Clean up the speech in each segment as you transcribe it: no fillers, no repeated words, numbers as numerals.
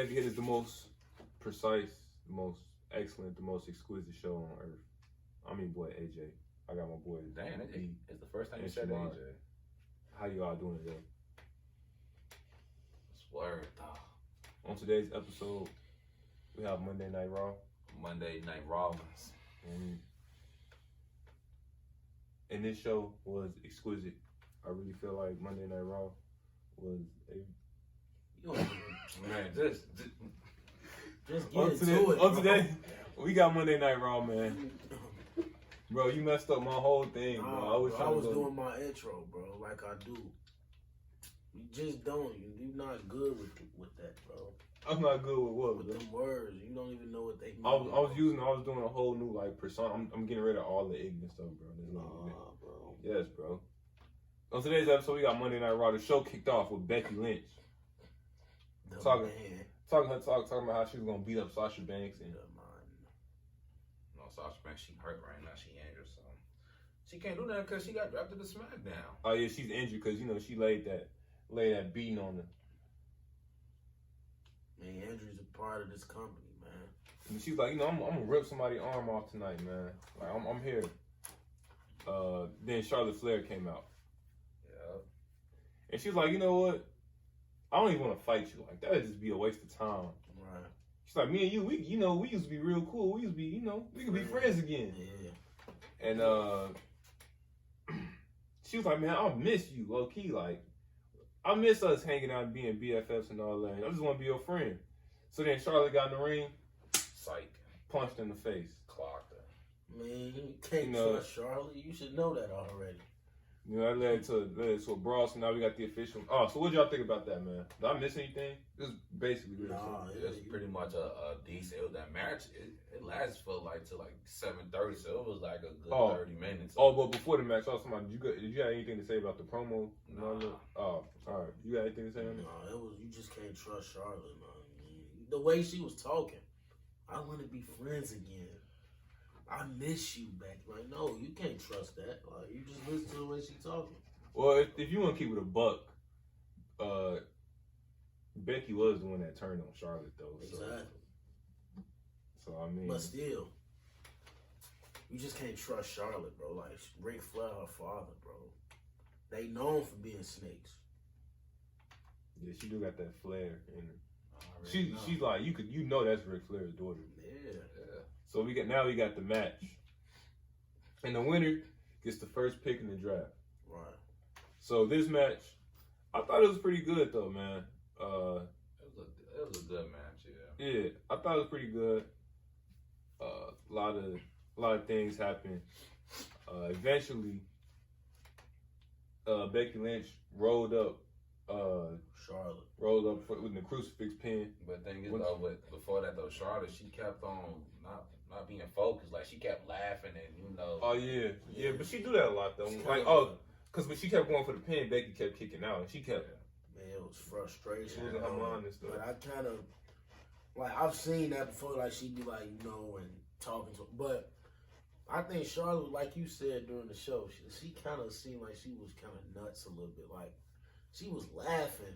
Heavy Hit is the most precise, the most excellent, the most exquisite show on earth. I mean, boy, AJ. I got my boy. Damn, it's the first time you said Shamar. AJ. How you all doing today? It's word, dog. On today's episode, we have Monday Night Raw. Monday Night Rawlins. And this show was exquisite. I really feel like Monday Night Raw was Man, just get into it. On today, we got Monday Night Raw, man. Bro, you messed up my whole thing, bro. I was doing my intro, bro, like I do. You just don't. You're not good with that, bro. I'm not good with what, with bro? them words. You don't even know what they mean. I was doing a whole new like persona. I'm getting rid of all the ignorant stuff, bro. Bro. Yes, bro. On today's episode, we got Monday Night Raw. The show kicked off with Becky Lynch talking about how she was gonna beat up Sasha Banks and. No, Sasha Banks, she hurt right now. She injured, so she can't do that because she got drafted to SmackDown. Oh yeah, she's injured because she laid that beating on her. Man, injuries are part of this company, man. And she's like, I'm gonna rip somebody's arm off tonight, man. Like I'm here. Then Charlotte Flair came out. Yeah. And she's like, you know what? I don't even want to fight you. Like that would just be a waste of time. Right. She's like, me and you, we used to be real cool. We used to be, we could be friends again. Yeah. And she was like, man, I miss you, low key. Like, I miss us hanging out and being BFFs and all that. I just want to be your friend. So then Charlotte got in the ring, psych, punched in the face, clocked her. Man, you can't trust Charlotte. You should know that already. That led to a brawl. So now we got the official. Oh, so what y'all think about that, man? Did I miss anything? This is basically it's pretty much a decent. That match it lasted for till 7:30, so it was like a good 30 minutes. Oh, but before the match, did you have anything to say about the promo? No. Oh, all right. You got anything to say on it? No, you just can't trust Charlotte, man. The way she was talking, I want to be friends again. I miss you back. Like, no, you can't trust that. Like, you just listen to the way she talking. Well, if you want to keep it a buck, Becky was the one that turned on Charlotte, though. Exactly. So I mean, but still, you just can't trust Charlotte, bro. Like Ric Flair, her father, bro. They known for being snakes. Yeah, she do got that flair in her. She's like that's Ric Flair's daughter. Yeah. So we got the match, and the winner gets the first pick in the draft. Right. So this match, I thought it was pretty good though, man. It was a good match, yeah. Yeah, I thought it was pretty good. A lot of things happened. Eventually, Becky Lynch rolled up with the crucifix pin. But thing is though, before that though, Charlotte, she kept on not being focused. Like she kept laughing and Oh yeah, but she do that a lot though. Because when she kept going for the pin, Becky kept kicking out, and she kept. Man, it was frustration. She was in her mind and stuff. But I kind of I've seen that before. Like she'd be like, and talking to. But I think Charlotte, like you said during the show, she kind of seemed like she was kind of nuts a little bit. Like she was laughing.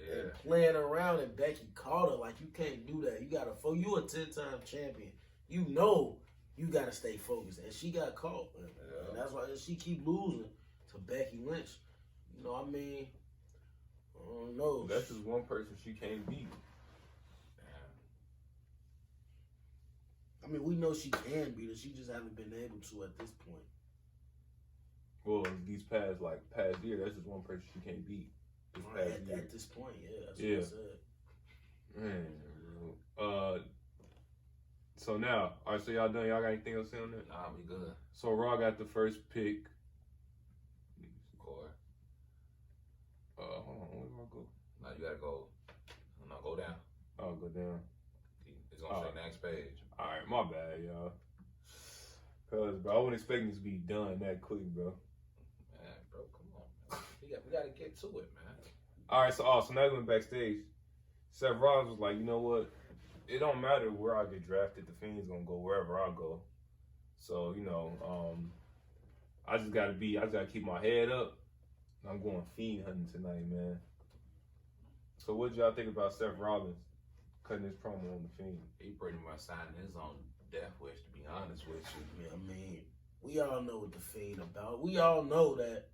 Yeah. And playing around, and Becky caught her. Like, you can't do that. You a 10-time champion. You gotta stay focused. And she got caught. Yeah. And that's why she keep losing to Becky Lynch. I don't know. That's just one person she can't beat. I mean, we know she can beat her. She just haven't been able to at this point. Well, these past year, that's just one person she can't beat. At this point, yeah. That's what I said. Man, so now, all right, so y'all done? Y'all got anything else to say on that? Nah, we good. So Raw got the first pick. Corey. Hold on, where do I go? Now you gotta go. No, go down. Oh, go down. It's gonna say next page. All right, my bad, y'all. Cause, bro, I wasn't expecting this to be done that quick, bro. Man, bro, come on, man. We gotta get to it, man. All right, so now we went backstage. Seth Rollins was like, you know what? It don't matter where I get drafted. The Fiend's gonna go wherever I go. So I just gotta keep my head up. I'm going Fiend hunting tonight, man. So what y'all think about Seth Rollins cutting his promo on the Fiend. He pretty much signed his own death wish, to be honest with you. Yeah, I mean, we all know what the Fiend about. We all know that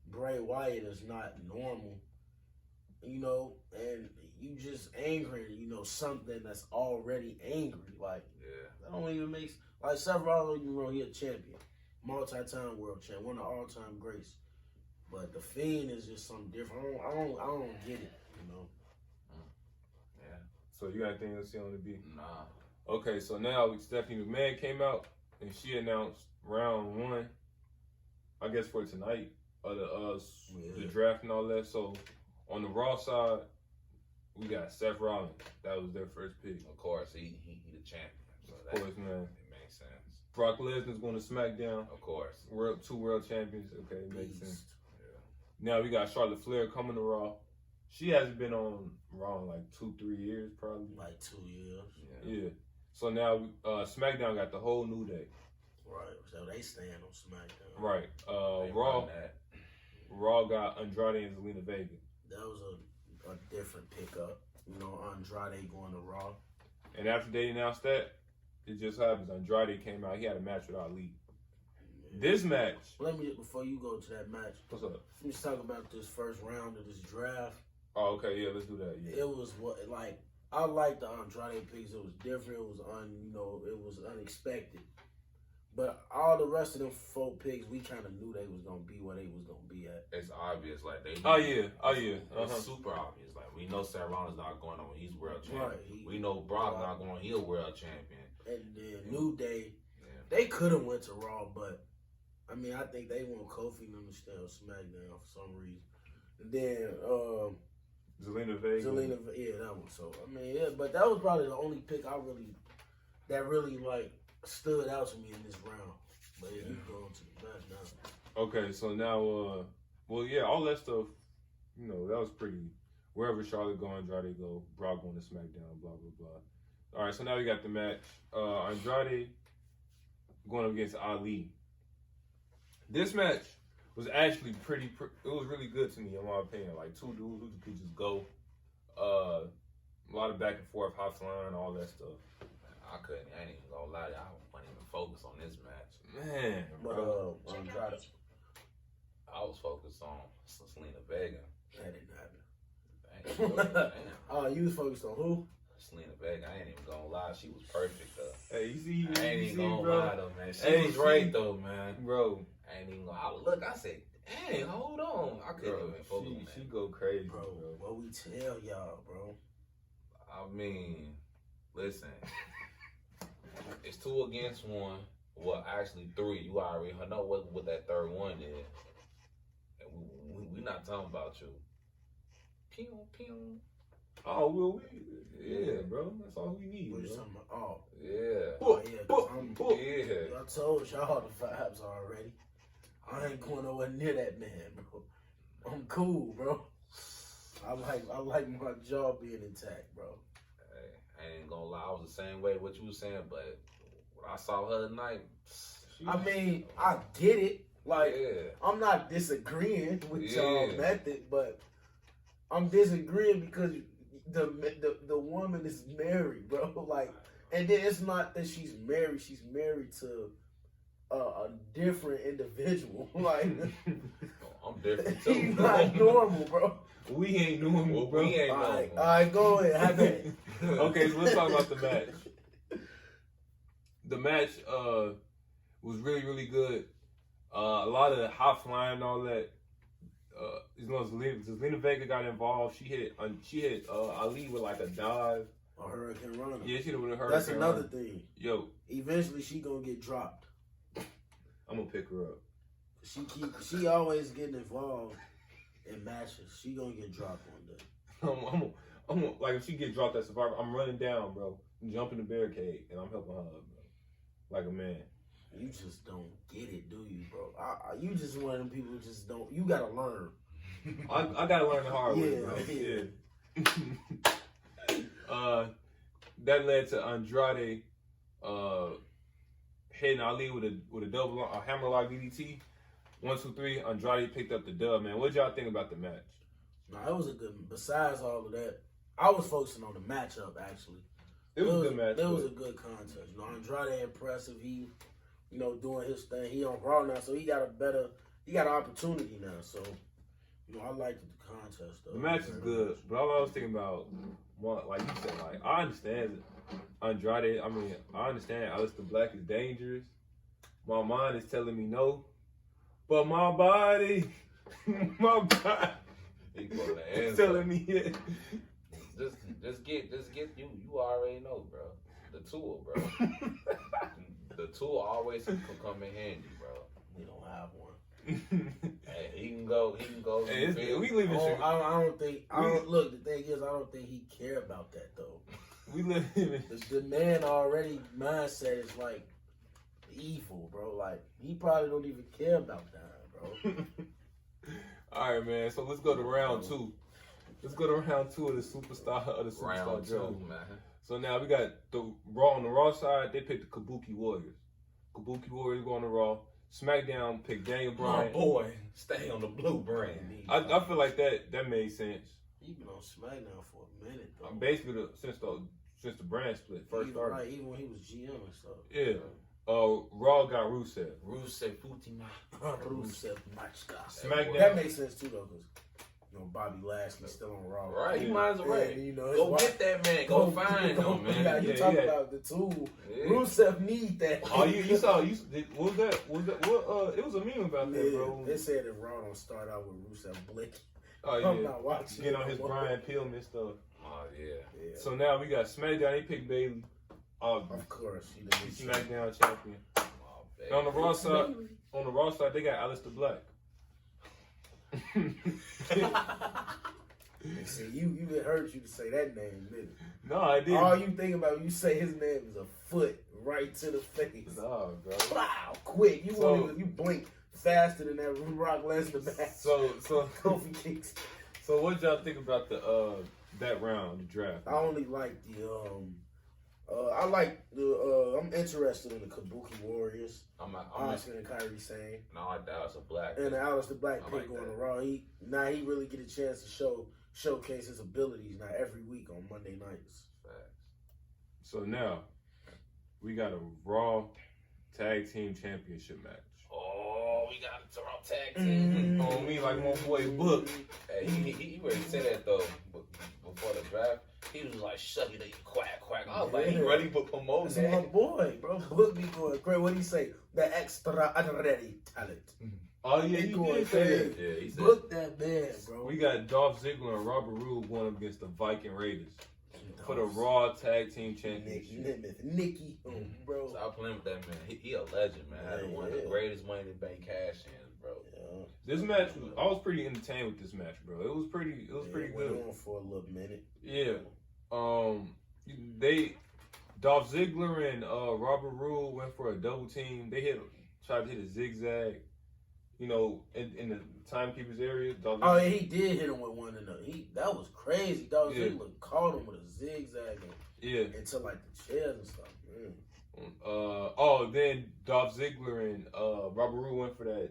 Bray Wyatt is not normal, you know, and you just angry, you know, something that's already angry. Like, Yeah. that don't even make sense. Like, Seth Rollins, you know, he a champion, multi-time world champion, one of the all-time greats. But the Fiend is just something different. I don't get it, you know. Yeah. So you got anything to say on the B? Nah. Okay, so now Stephanie McMahon came out and she announced round 1, I guess for tonight, of the draft and all that. So on the Raw side, we got Seth Rollins. That was their first pick. Of course, he the champion. So Of course, man. It makes sense. Brock Lesnar's going to SmackDown. Of course. Two world champions. Okay, it makes sense. Beast. Now we got Charlotte Flair coming to Raw. She hasn't been on Raw in like 2-3 years, probably. Like 2 years. Yeah. So now SmackDown got the whole New Day. Right. So they stand on SmackDown. Right. They Raw. run that. Raw got Andrade and Zelina Vega. That was a different pickup. You know, Andrade going to Raw. And after they announced that, it just happens. Andrade came out. He had a match with Ali. This match. Let me, before you go to that match, What's up? let me just talk about this first round of this draft. Oh, okay. Yeah, let's do that. Yeah. It was I liked the Andrade picks. It was different. It was it was unexpected. But all the rest of them 4 picks, we kind of knew they was gonna be where they was gonna be at. It's obvious, like they. Oh yeah. It's super obvious. Like we know Seth Rollins not going on. He's world champion. Right. We know Brock not going. He's a world champion. And then New Day, Yeah. they could have went to Raw, but I mean, I think they want Kofi and them to stay on SmackDown for some reason. And then Zelina Vega. yeah, that one. So I mean, yeah, but that was probably the only pick that really like stood out to me in this round. But yeah, you going to the match now. Okay, so now, well, yeah, all that stuff, you know, that was pretty. Wherever Charlotte go, Andrade go, Brock going to SmackDown, blah blah blah. All right, so now we got the match. Andrade going up against Ali. This match was actually it was really good to me, in my opinion. Like 2 dudes who could just go. A lot of back and forth, high flying, all that stuff. I ain't even gonna lie to you. I wasn't even focused on this match. Man, But Andrade, I was focused on Selena Vega. that didn't happen. Damn. Oh, you was focused on who? Selena Vega, I ain't even gonna lie, she was perfect though. Hey, you see, I ain't even gonna bro? lie though, man. She Hey, was see? right though, man. Bro, I ain't even gonna. I said, dang, hold on. I couldn't even focus on she that. go crazy, Bro, bro. what we tell y'all, bro? I mean, listen, it's 2 against 1. Well, actually 3. You already know what that third one is. And we not talking about you. Pew pew. Oh, well, yeah, bro. That's all we need, What you bro. talking about? Oh, Yeah. oh yeah, 'cause Yeah. I told y'all the vibes already. I ain't going nowhere near that man, bro. I'm cool, bro. I like my jaw being intact, bro. Hey, I ain't gonna lie, I was the same way what you was saying, but when I saw her tonight, I mean, I get it. Like, yeah. I'm not disagreeing with y'all Yeah. method, but I'm disagreeing because the woman is married, bro. Like, and then it's not that she's married to a different individual. Like, I'm different he's too. not normal, bro. We ain't normal, bro. We ain't All normal. right, go ahead. Have at it. Okay, so let's talk about the match. The match was really, really good. A lot of high flying and all that. You know, Zelina Vega got involved. She hit Ali with like a dive. Or Hurricane Rana. Yeah, she hit it with a hurricane. That's another thing. Yo, Eventually, she gonna get dropped. I'm gonna pick her up. She always getting involved in matches. She gonna get dropped one day. I'm like if she get dropped at Survivor, I'm running down, bro. Jumping the barricade, and I'm helping her up, bro. Like a man. You just don't get it, do you, bro? You just one of them people who just don't. You gotta learn. I gotta learn the hard way, bro. Yeah. That led to Andrade hitting Ali with a double hammerlock DDT. 1, 2, 3. Andrade picked up the dub, man. What y'all think about the match? Nah, it was a good. Besides all of that, I was focusing on the matchup actually. It was a good match. It was a good contest. You know, Andrade impressive. He, you know, doing his thing. He on Raw now, so he got an opportunity now. So, you know, I liked the contest though. The match is good, but all I was thinking about, like you said, like I understand Andrade. I mean, I understand Aleister Black is dangerous. My mind is telling me no, but my body, my body, it's telling me yeah. Just get you already know, bro. The tool, bro. The tool always can come in handy, bro. We don't have one. Hey, he can go. Hey, we live in shit. I don't look. The thing is, I don't think he care about that though. We live in the man already mindset is like evil, bro. Like he probably don't even care about that, bro. All right, man. So let's go to round two. Let's go to round two of the superstar Round draft. two, man. So now we got the Raw on the Raw side. They picked the Kabuki Warriors. Kabuki Warriors go on the Raw. SmackDown picked Daniel Bryan. My boy, stay on the blue brand. I feel like that made sense. He been on SmackDown for a minute though. Basically, since the brand split first started. Right, even when he was GM and stuff. Yeah. Raw got Rusev. Rusev Putima. Rusev Machka. SmackDown. That makes sense too though, because you know Bobby Lashley's still on Raw. Right, he might as well. Yeah, you know, go get that man. Go find him, man. You talk about the tool. Yeah. Rusev need that. Oh, you saw? What was that? It was a meme about that, bro. They said that Raw don't start out with Rusev Blick. Oh yeah. I'm not watching. Get on his Brian Pillman stuff. Oh yeah. So now we got SmackDown. They picked Bayley. Of course, SmackDown champion. On the Raw side, they got Aleister Black. See, it hurt you to say that name, didn't it? No, I didn't. All you think about when you say his name is a foot right to the face. No, bro. Wow, quick. You blink faster than that Brock Lesnar match. So Kofi kicks. So what y'all think about that round, the draft? I only like I'm interested in the Kabuki Warriors. Oscar and Kyrie Sane. No, I doubt it's a Black. And the Aleister Black pick like on the Raw. He really get a chance to showcase his abilities now every week on Monday nights. Facts. So now we got a Raw Tag Team Championship match. Oh, we got a Raw Tag Team. On me like my boy Book. Hey, he already said that though before the draft. He was like, "Shut it, quack quack." I was like, "He ready for promotion." That's my boy, bro. Book be going great. What do you say? The extraordinary talent. Oh yeah, he did say that. Yeah, he said Book that man, bro. We got Dolph Ziggler and Robert Roode going up against the Viking Raiders for the Raw Tag Team Championship. Nikki, bro. Stop playing with that man. He a legend, man. Had one of the greatest Money in the Bank cash-ins, bro. Yeah. This match, I was pretty entertained with this match, bro. It was pretty Went good. on for a little minute. Yeah. Dolph Ziggler and Robert Roode went for a double team. They tried to hit a zigzag, you know, in the timekeeper's area. Yeah, he did hit him with one another. That was crazy. Dolph Ziggler caught him with a zigzag into like the chairs and stuff. Then Dolph Ziggler and Robert Roode went for that.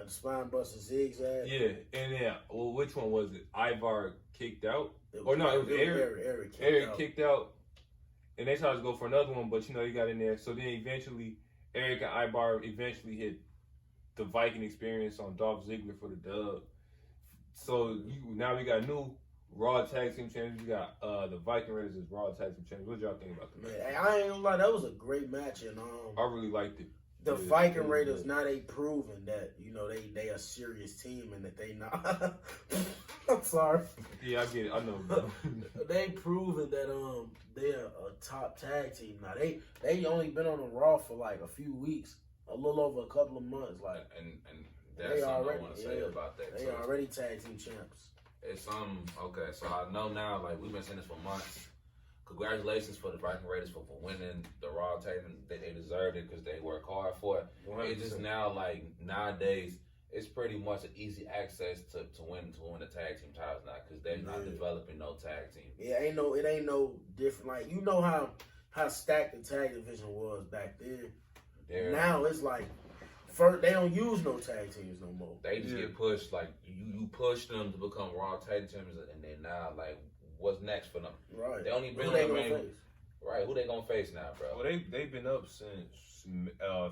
Spine buster zigzag. Yeah, and then which one was it? Ivar kicked out. It was Eric kicked out, and they tried to go for another one, but he got in there. So then eventually, Eric and Ivar hit the Viking Experience on Dolph Ziggler for the dub. So now we got new Raw Tag Team Champions. We got the Viking Raiders as Raw Tag Team Champions. What y'all think about that? Man, I ain't gonna lie, that was a great match, and I really liked it. The Viking Raiders, now they proven that, they a serious team and that they not. I'm sorry. Yeah, I get it. I know, bro. They proven that they're a top tag team now. They only been on the Raw for like a few weeks, a little over a couple of months. Like, and that's something I want to say about that. They already tag team champs. It's okay. So I know now, like we've been saying this for months. Congratulations for the Viking Raiders for winning the Raw Tag. They deserved it because they worked hard for it. 100%. It's just now, like nowadays, it's pretty much an easy access to win the tag team titles now because they're not developing no tag team. Yeah, it ain't no different. Like how stacked the tag division was back then. Now it's like they don't use no tag teams no more. They just get pushed. Like you push them to become Raw Tag Teams, and then now like what's next for them. Right. They only been Who on they the gonna main. face? Right, who they gonna face now, bro? Well, they've been up since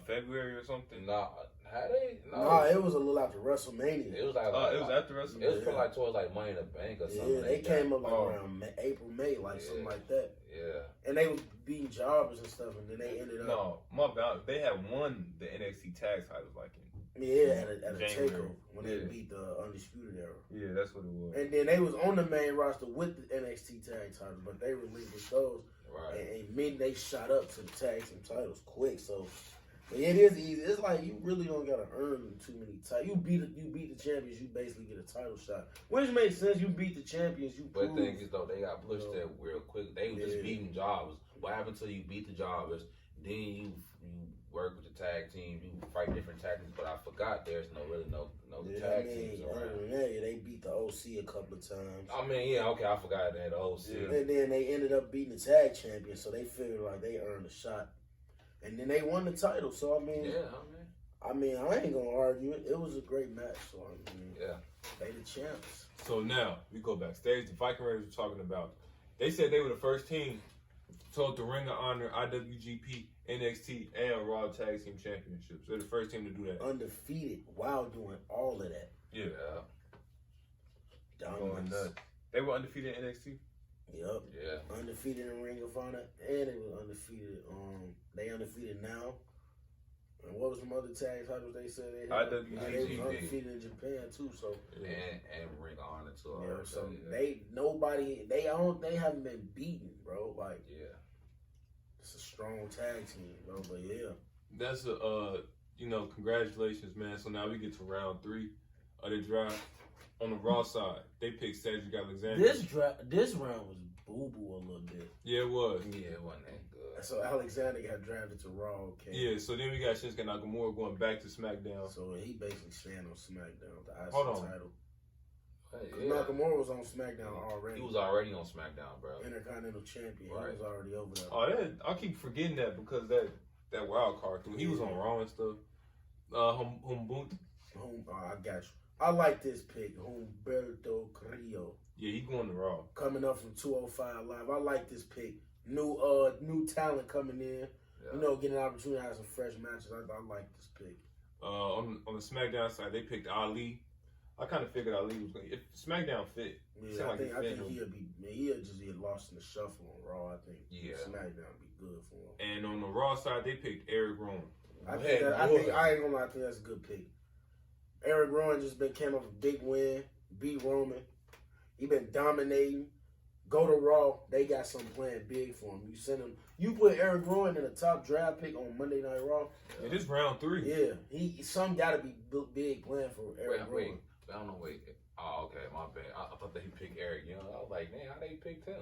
February or something. Nah, had they? No, Nah, it was a little after WrestleMania. it was like, It was after WrestleMania. It was from like towards like Money in the Bank or something. Yeah, they came up like Oh. around April, May, like something Yeah. like that. Yeah, And they was beating jobbers and stuff, and then they ended up No, my bad. They had won the NXT tag titles like in. at a January. takeover when they Yeah. beat the Undisputed Era. Yeah, that's what it was. And then they was on the main roster with the NXT tag titles, but they relinquished those. right. And then they shot up to the tag team titles quick. So it is easy. It's like you really don't gotta earn too many titles. You beat the champions, you basically get a title shot, which makes sense. You beat the champions, you But prove. the thing is though, they got pushed there real quick. They were just Yeah. beating jobbers. What happened till you beat the jobbers? Then you work with the tag team, you fight different tag teams. But I forgot there's no Yeah, tag I mean, teams other around. than that, yeah, they beat the OC a couple of times. I mean, yeah, okay, I forgot that OC. Yeah. And then they ended up beating the tag champions, so they figured like they earned a shot. And then they won the title. So I mean, Yeah, I ain't gonna argue it. It was a great match. So I mean, yeah. they the champs. So now we go backstage. The Viking Raiders were talking about. They said they were the first team to hold the Ring of Honor, IWGP, NXT, and Raw Tag Team Championships. They're the first team to do that. Undefeated while doing all of that. Yeah, Dominance. going nuts. They were undefeated in NXT. Yep. Yeah. Undefeated in Ring of Honor, and they was undefeated. They undefeated now. And what was some other tag titles they said they had? IWGP. They was undefeated in Japan too. So Yeah. And Ring of Honor too. I yeah, heard so that, they haven't been beaten, bro. Like yeah. it's a strong tag team, bro. But yeah, That's congratulations, man. So now we get to round 3 of the draft. On the Raw side, they picked Cedric Alexander. this round was boo boo a little bit. Yeah, it was. Yeah, it wasn't that good. So Alexander got drafted to Raw. Okay. Yeah, so then we got Shinsuke Nakamura going back to SmackDown. So he basically staying on SmackDown, the IC Hold on. title. Hey, 'Cause yeah. Nakamura was on SmackDown already. He was already on SmackDown, bro. Intercontinental champion. Right. He was already over there. Oh, I keep forgetting that because that wild card thing. He was on Raw and stuff. Humberto. I got you. I like this pick, Humberto Carrillo, Yeah, he going to Raw. coming up from 205 Live. I like this pick. New talent coming in. Yeah. You know, getting an opportunity to have some fresh matches. I like this pick. On the SmackDown side, they picked Ali. I kind of figured Ali was going. If SmackDown fit, Yeah, I think he'll just get lost in the shuffle on Raw. I think Yeah. SmackDown be good for him. and on the Raw side, they picked Eric Rowan. I Hey, think boy. I ain't gonna lie, I think that's a good pick. Eric Rowan just came up with a big win, beat Roman. He been dominating. Go to Raw, they got something playing big for him. You put Eric Rowan in the top draft pick on Monday Night Raw. Yeah, this round 3. Yeah, some got to be big playing for Eric Rowan. Wait. I don't know. Wait. Oh, okay. My bad. I thought that he picked Eric Young. I was like, man, how they picked him?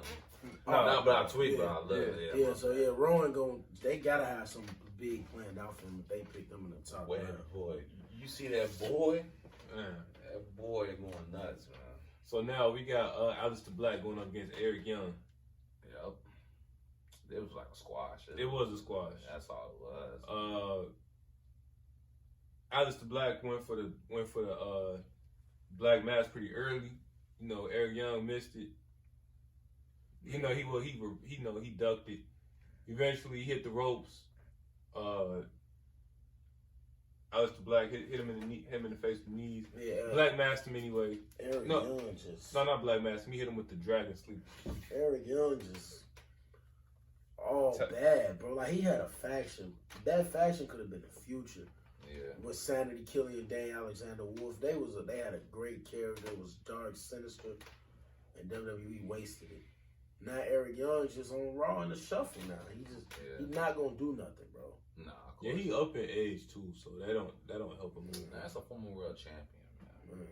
No, but I tweaked, but I love it. Yeah, so yeah, Rowan they gotta have some big planned out for him if they pick them in the top Wait, round. boy. You see that boy? Man. That boy going nuts, man. So now we got Aleister Black going up against Eric Young. Yep. It was like a squash. It was a squash. That's all it was. Aleister Black went for the black mass pretty early. You know, Eric Young missed it. You know, he ducked it. Eventually, he hit the ropes. Aleister Black hit him in the face with the knees. Yeah, Black masked him anyway. Eric No. Young just Not black masked him. He hit him with the dragon sleep. Eric Young just all bad, bro. Like he had a faction. That faction could have been the future. Yeah. With Sanity, Killian Dane, Alexander Wolf. They had a great character. It was dark, sinister, and WWE wasted it. Now Eric Young's just on Raw in the shuffle now. He's not gonna do nothing, bro. Nah, of Yeah, course. he up in age too, so that don't help him move. Nah, that's a former world champion, man. Man,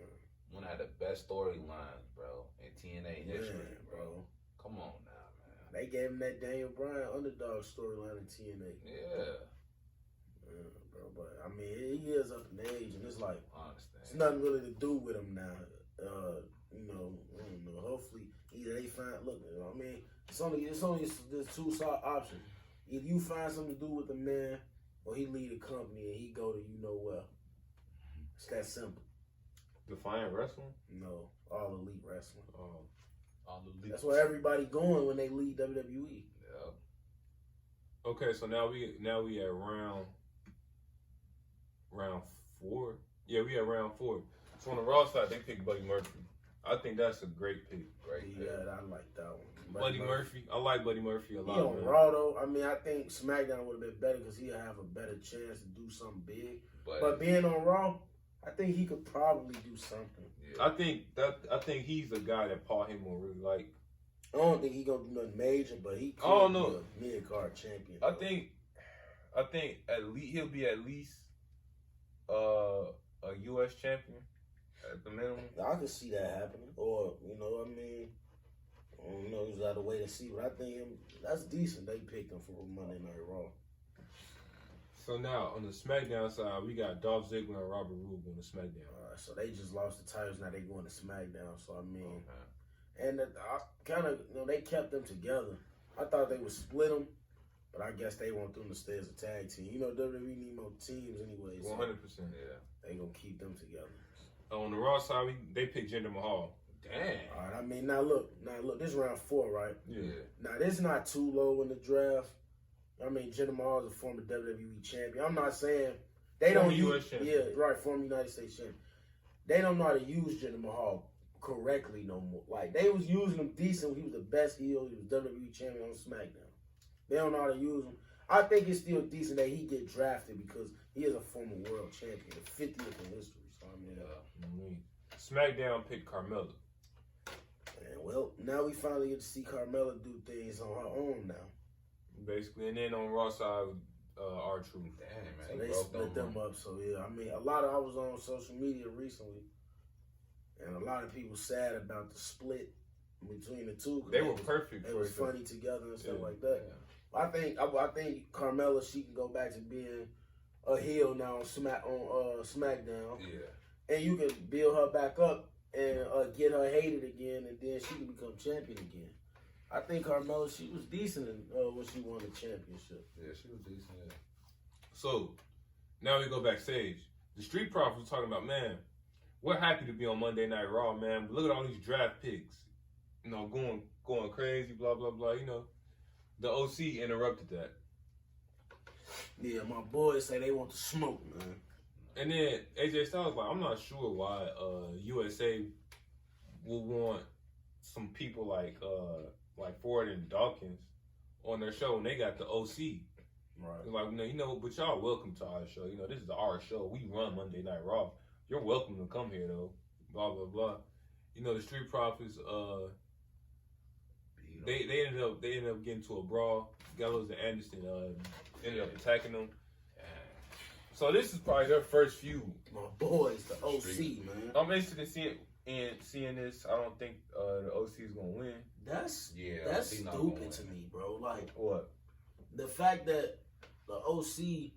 One of the best storylines, bro, in TNA history, man, bro. Come on now, man. They gave him that Daniel Bryan underdog storyline in TNA. Yeah, Bro, but I mean, he is up in age, and it's like I understand. it's nothing really to do with him now. You know, I don't know. Hopefully, either they find look. You know, I mean, there's two options. Either you find something to do with the man, or he lead a company and he go to you know where. It's that simple. Defiant Wrestling? No, all elite wrestling. Oh. All the That's where everybody going when they leave WWE. Yeah. Okay, so now we at round 4. Yeah, we at round 4. So on the Raw side, they picked Buddy Murphy. I think that's a great pick. Great. Yeah, I like that one. Buddy Murphy. I like Buddy Murphy a He lot. on Man. Raw though. I mean, I think SmackDown would have been better because he'll have a better chance to do something big. But being on Raw, I think he could probably do something. I think he's a guy that Paul Heyman will really like. I don't think he gonna do nothing major, but he could Oh, be no. a mid-card champion. I think at least he'll be at least a U.S. champion at the minimum. I could see that happening. Or, you know, I mean, I don't know, you gotta wait and see. But I think that's decent. They picked him for Monday Night Raw. So now on the SmackDown side, we got Dolph Ziggler and Robert Roode on the SmackDown. So they just lost the titles. Now they going to SmackDown. So, I mean, and I kind of, you know, they kept them together. I thought they would split them, but I guess they want them to stay as a tag team. You know, WWE need more teams anyway. So 100%. Yeah. they going to keep them together. On the Raw side, they picked Jinder Mahal. Damn. All right, I mean, now look, this is round 4, right? Yeah. Now, this is not too low in the draft. I mean, Jinder Mahal is a former WWE champion. I'm not saying they Former don't US use, champion. yeah, right, former United States champion. They don't know how to use Jinder Mahal correctly no more. Like, they was using him decent. He was the best heel. He was WWE champion on SmackDown. They don't know how to use him. I think it's still decent that he get drafted because he is a former world champion, the 50th in history. So, I mean, SmackDown picked Carmella. and well, now we finally get to see Carmella do things on her own now. Basically, and then on Raw side, R-Truth. Damn, man. So they split them up. So yeah, I mean, I was on social media recently, and a lot of people sad about the split between the two. 'Cause They were perfect. They for was each other. funny together and stuff Yeah. like that. I think Carmella, she can go back to being a heel now on SmackDown, Yeah. and you can build her back up and get her hated again, and then she can become champion again. I think Carmella, she was decent when she won the championship. Yeah, she was decent. Yeah. So now we go backstage. The Street Profits was talking about, man, we're happy to be on Monday Night Raw, man. But look at all these draft picks, you know, going crazy, blah blah blah. You know, the OC interrupted that, Yeah, my boys say they want the smoke, man. and then AJ Styles was like, I'm not sure why USA will want some people like Ford and Dawkins on their show when they got the OC. Right. Like, you know, but y'all welcome to our show. You know, this is our show. We run Monday Night Raw. You're welcome to come here, though. Blah blah blah. You know, the Street Profits. They ended up getting to a brawl. Gallows and Anderson ended up attacking them. So this is probably their first feud. My boys, the OC, man. I'm interested in seeing this. I don't think the OC is gonna win. That's he's not gonna stupid to win. me, bro. Like What? the fact that the OC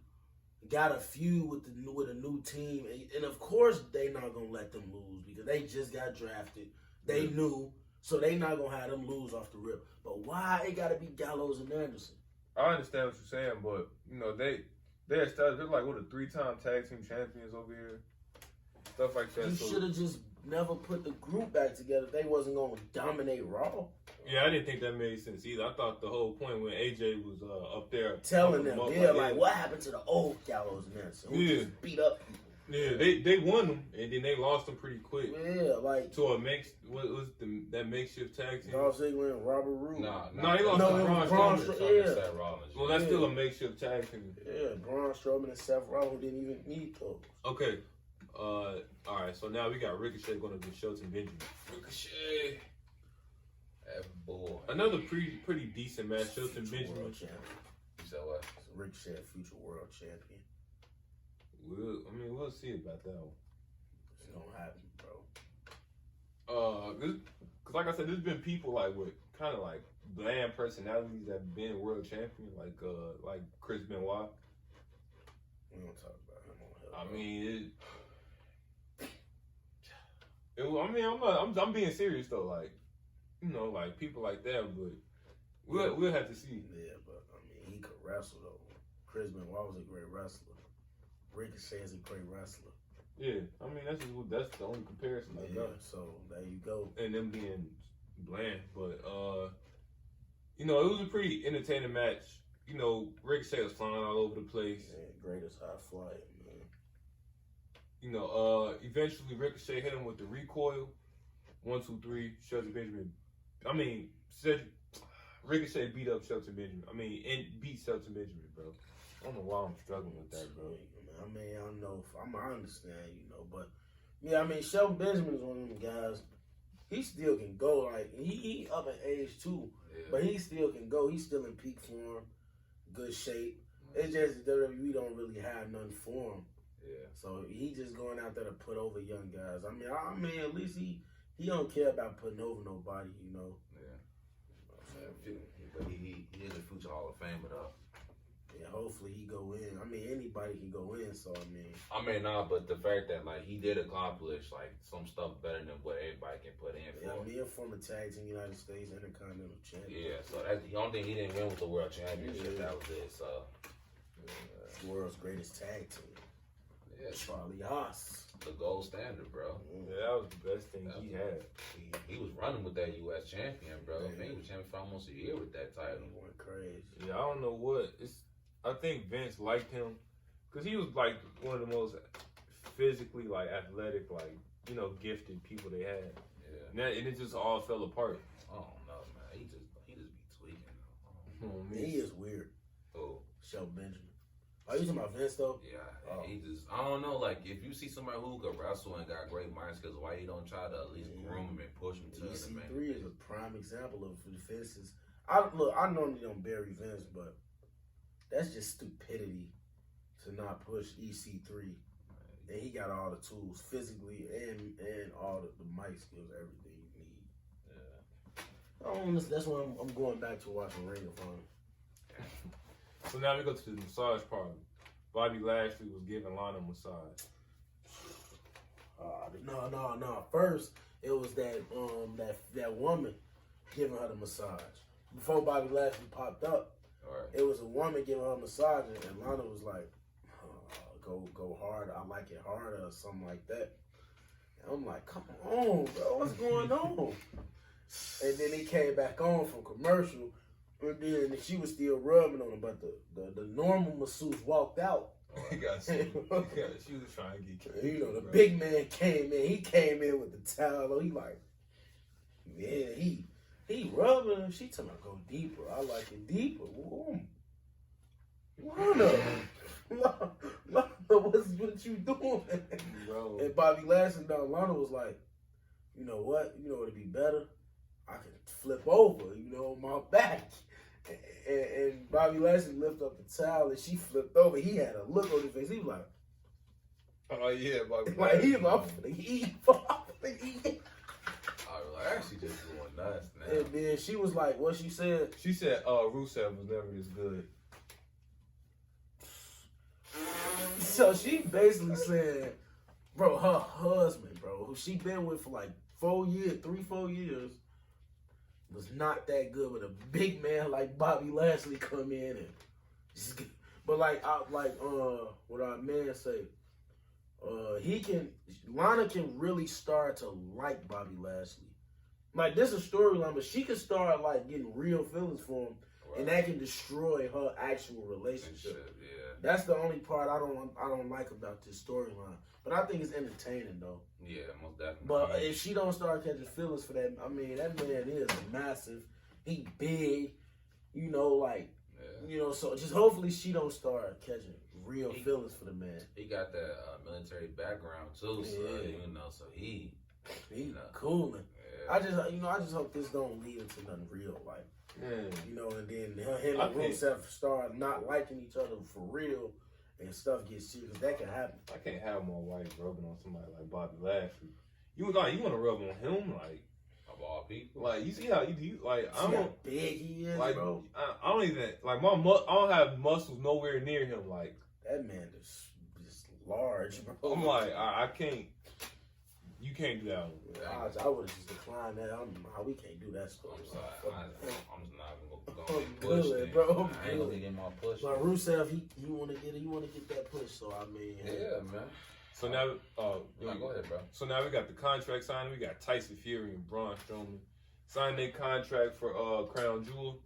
got a feud with a new team, and of course they not gonna let them lose because they just got drafted. They knew, so they not gonna have them lose off the rip. But why it gotta be Gallows and Anderson? I understand what you're saying, but you know they're established. They're like what, a 3-time tag team champions over here, stuff like that. You So should have just never put the group back together. If they wasn't gonna dominate Raw. yeah, I didn't think that made sense either. I thought the whole point when AJ was up there Telling pumping them, up, yeah, like what happened to the old Gallows and Anderson? Who Yeah. just beat up people. yeah, they won them and then they lost them pretty quick Yeah, like to a what was that makeshift tag team? Dolph Ziggler and Robert Roode. No, he lost No, to it Braun was Braun Strowman. Strowman. Yeah. Seth Rollins. Well, that's Yeah. still a makeshift tag team. Yeah, Braun Strowman and Seth Rollins didn't even need those. Okay, all right. So now we got Ricochet going against Shelton Benjamin. Ricochet. That boy. Another pretty decent match. Shelton Future Benjamin. world champion. You said what? Ricochet, future world champion. We'll see about that one. It's gonna happen, bro. Cause like I said, there's been people like with kind of like bland personalities that have been world champion, like Chris Benoit. We don't talk about him on here. I bro. mean, I'm being serious though. Like, you know, like people like that, but we'll have to see. Yeah, but I mean, he could wrestle though. Chris Benoit was a great wrestler. Ricochet is a great wrestler. Yeah, I mean that's the only comparison I Yeah, got. so there you go. And them being bland. But you know, it was a pretty entertaining match. You know, Ricochet was flying all over the place. Man, greatest high flight, man. You know, eventually Ricochet hit him with the recoil. 1, 2, 3. Shelton Benjamin. Ricochet beat up Shelton Benjamin. And beat Shelton Benjamin, bro. I don't know why I'm struggling with that, bro. I mean, I don't know. I understand, you know, but yeah, I mean, Shelton Benjamin is one of them guys. He still can go. Like he up in age too, but he still can go. He's still in peak form, good shape. It's just WWE don't really have none for him. Yeah. So he just going out there to put over young guys. I mean, at least he don't care about putting over nobody, you know. Yeah. But he is a future Hall of Famer though. Yeah, hopefully he go in. I mean, anybody can go in. So but the fact that like he did accomplish like some stuff better than what everybody can put in yeah, for. me a former tag team United States Intercontinental Champion. Yeah, so that's the only thing he didn't win with the World Championship. That was it. So World's greatest tag team. yeah, Charlie Haas. the gold standard, bro. Yeah, that was the best thing he had. He was running with that U.S. champion, bro. Yeah. He was champion for almost a year with that title. He went crazy. Yeah, I don't know what. I think Vince liked him because he was like one of the most physically like athletic, like you know, gifted people they had. Yeah. And it just all fell apart. I don't know, man. He just be tweaking. He is weird. Oh. Shelton Benjamin. Are you talking about Vince though? Yeah, Oh. he just, I don't know, like, if you see somebody who could wrestle and got great mind skills, why you don't try to at least groom him and push him to the main? EC3 is a prime example of Vince's. I normally don't bury Vince, but that's just stupidity to not push EC3. And he got all the tools, physically and all the mic skills, everything you need. That's why I'm going back to watching Ring of Honor. So now we go to the massage parlor. Bobby Lashley was giving Lana a massage. No. First, it was that woman giving her the massage. Before Bobby Lashley popped up, it was a woman giving her a massage, and Lana was like, "Go hard. I like it harder," or something like that. And I'm like, "Come on, bro, what's going on?" And then he came back on from commercial. And then she was still rubbing on him, but the normal masseuse walked out. She was trying to get killed. You know, the big man came in. He came in with the towel. He like, yeah, he rubbing her. She told me, "Go deeper. I like it deeper." Lana, what you doing? Bro. And Bobby Lashley down, Lana was like, "You know what? You know what'd be better? I can flip over, on my back." And Bobby Lashley lifted up the towel and she flipped over. He had a look on his face. He was like, "Oh yeah, Bobby." like he was eat. I was like, actually just going nuts now. And then she was like, what she said? She said, Rusev was never this good. So she basically said, bro, her husband, bro, who she been with for like 4 years, 3-4 years, was not that good with a big man like Bobby Lashley come in and but what our man say, Lana can really start to like Bobby Lashley. Like this is a storyline, but she can start like getting real feelings for him, and that can destroy her actual relationship. Yeah. That's the only part I don't like about this storyline. But I think it's entertaining though. Yeah, most definitely. But if she don't start catching feelings for that, I mean, that man is massive. He big, so just hopefully she don't start catching real feelings for the man. He got that military background too, so so he cooling. Yeah. I just hope this don't lead into nothing real, like, and then him and Rusev start not liking each other for real. And stuff gets serious. That can happen. I can't have my wife rubbing on somebody like Bobby Lashley. You want to rub on him, like, of all people. Like, you see how you do, like, See how big he is, like, bro. I don't even, like, I don't have muscles nowhere near him, like. That man is just large, bro. I'm like, I can't, you can't do that one. I would have just declined that. We can't do that stuff. I'm sorry. I'm just not even going to I'm push good, it. bro. I ain't going to get my push. But Rusev, he want to get that push. So I mean, yeah, man. So now, go ahead, bro. So now we got the contract signing. We got Tyson Fury and Braun Strowman signed their contract for Crown Jewel.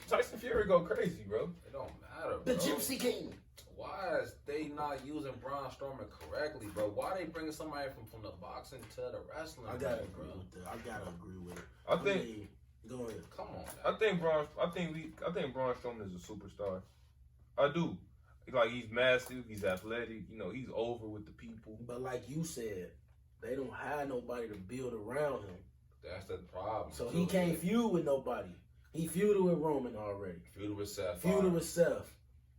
Tyson Fury go crazy, bro. It don't matter, The bro. Gypsy King. Why is they not using Braun Strowman correctly, bro? Why they bringing somebody from the boxing to the wrestling? I gotta ring, agree bro? with that. I gotta agree with it. I think mean, go ahead. Come on, I man. think Braun Strowman is a superstar. I do. Like, he's massive, he's athletic, you know, he's over with the people. But like you said, they don't have nobody to build around him. That's the problem. So too. he can't feud with nobody. He feuded with Roman already. feud with Seth. Feuded with Seth.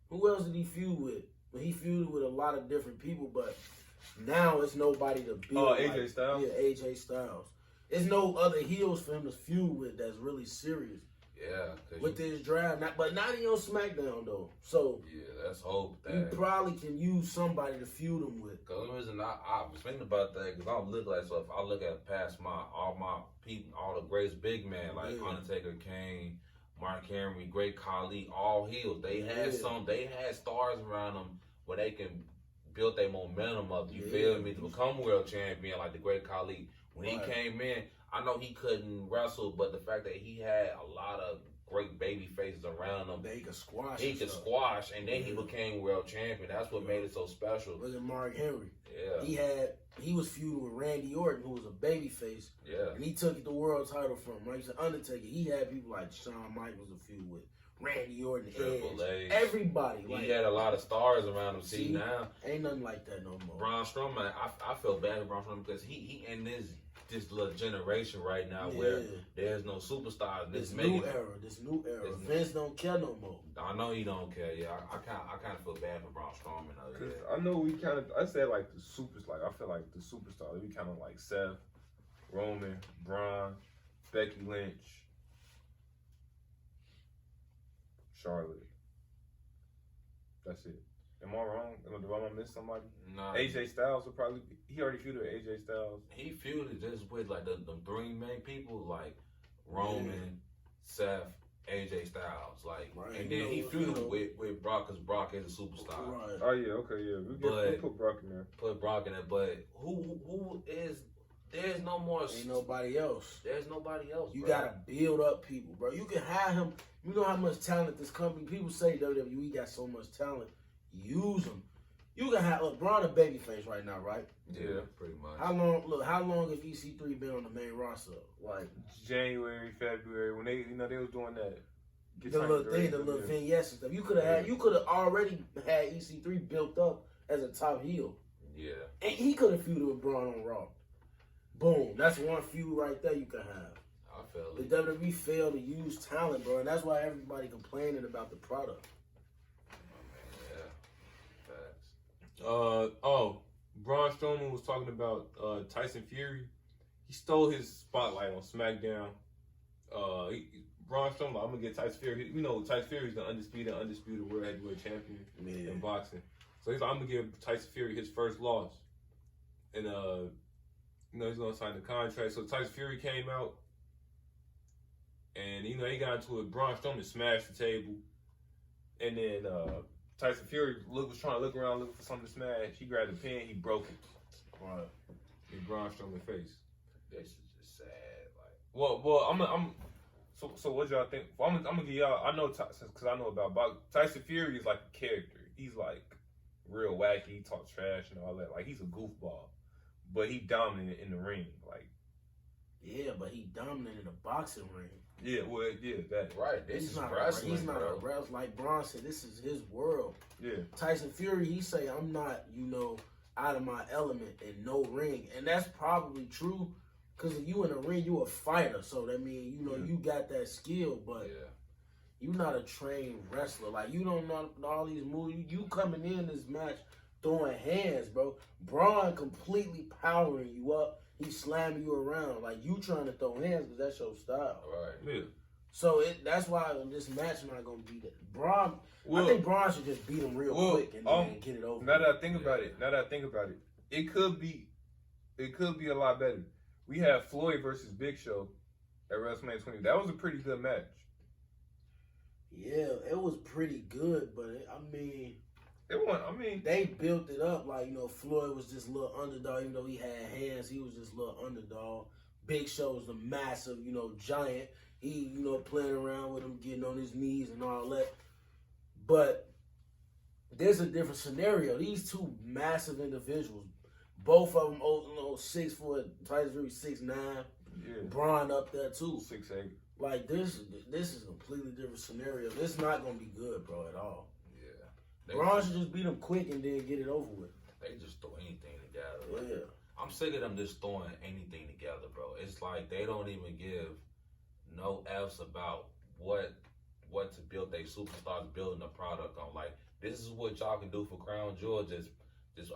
Who else did he feud with? Well, he feuded with a lot of different people, but now it's nobody to build. AJ Styles? Yeah, AJ Styles. There's no other heels for him to feud with that's really serious. Yeah, With this draft, but not in your SmackDown though. So yeah, let's hope you that. probably can use somebody to feud him with. Cause the reason I was thinking about that, cause I look like, so if I look at past all my people, all the greatest big men like Yeah. Undertaker, Kane, Mark Henry, Great Khali, all heels. They had Yeah. they had stars around them where they can build their momentum up. You Yeah. feel me? To become world champion like the Great Khali. When Right. he came in, I know he couldn't wrestle, but the fact that he had a lot of great baby faces around him. They could squash. He and could stuff. squash, and then he Yeah. became world champion. That's what made it so special. Look at Mark Henry. Yeah, He was feuding with Randy Orton, who was a baby face, yeah. and he took the world title from him. Like you said, Undertaker. He had people like Shawn Michaels to feud with, Randy Orton, Triple Edge, H. everybody. Like, He had a lot of stars around him. See, See? now, ain't nothing like that no more. Braun Strowman, I feel bad for Braun Strowman because he in this little generation right now Yeah. where there's no superstars. This This new making, era. This new era. This new- Vince don't care no more. I know he don't care. Yeah, I kind of feel bad for Braun Strowman. Though, Cause yeah. I know we kind of, I said like the supers, like I feel like the superstars, we kind of like Seth, Roman, Braun, Becky Lynch, Charlotte. That's it. Am I wrong? Do I miss somebody? Nah, AJ Styles would probably be, he already feuded with AJ Styles. he feuded just with like the three main people like Roman, Seth, AJ Styles, like, Right. and You then he know, feuded you know. with Brock because Brock is a superstar. Right. Oh yeah, okay, yeah. We But- put Brock in there. Put Brock in it, but who is? There's no more. Ain't nobody else. There's nobody else. You bro. gotta build up people, bro. You can hire him. You know how much talent this company. People say WWE got so much talent. Use them. You can have Braun a babyface right now, right? Yeah, pretty much. How long? Look, how long has EC3 been on the main roster? Like January, February, when they was doing that. Get the signed little thing, direct, the little yeah. vignettes and stuff. You could have already had EC3 built up as a top heel, Yeah, and he could have feuded with Braun on Raw. Boom, that's one feud right there you can have. I feel The it. WWE failed to use talent, bro, and that's why everybody complaining about the product. Yeah, facts. Braun Strowman was talking about Tyson Fury. He stole his spotlight on SmackDown. Braun Strowman, I'm gonna get Tyson Fury. You know, Tyson Fury's the undisputed world heavyweight champion in boxing. So he's like, I'm gonna give Tyson Fury his first loss, and you know, he's gonna sign the contract. So Tyson Fury came out, and you know, he got into it. Braun Strowman smashed the table, and then Tyson Fury was trying to look around looking for something to smash. He grabbed a pen, he broke it. Right. In Braun Strowman's face. This is just sad. Like, Well, so what y'all think? Well, I'm gonna give y'all. I know because I know about boxing. Tyson Fury is like a character. He's like real wacky. He talks trash and all that. Like he's a goofball, but he dominant in the ring. Like Yeah, but he dominant in the boxing ring. yeah, well, yeah, that right? This He's is not wrestling, he's not bro. a wrestler. Like Braun said, this is his world. yeah. Tyson Fury, he say, I'm not, out of my element in no ring. And that's probably true. Because if you in a ring, you a fighter. So that means, you got that skill, but Yeah, you not a trained wrestler. Like, you don't know all these moves. You coming in this match throwing hands, bro. Braun completely powering you up. He slamming you around. Like, you trying to throw hands because that's your style. right. Yeah. So that's why this match not going to be that. Braun, Well, I think Braun should just beat him real quick and then get it over. now that I think about it, it could be a lot better. We have Floyd versus Big Show at WrestleMania 20. That was a pretty good match. Yeah, it was pretty good, but they built it up like, Floyd was just a little underdog, even though he had hands, he was just a little underdog. Big Show's the massive, giant. He, playing around with him, getting on his knees and all that. But there's a different scenario. These two massive individuals, both of them, 6'4", Tyson Fury 6'9", Braun up there too. 6'8". Like this is a completely different scenario. This not gonna be good, bro, at all. Yeah. Braun should just beat him quick and then get it over with. They just throw anything together. Yeah. I'm sick of them just throwing anything together, bro. It's like they don't even give no F's about what to build their superstars, building a product on. Like, this is what y'all can do for Crown Jewel. Just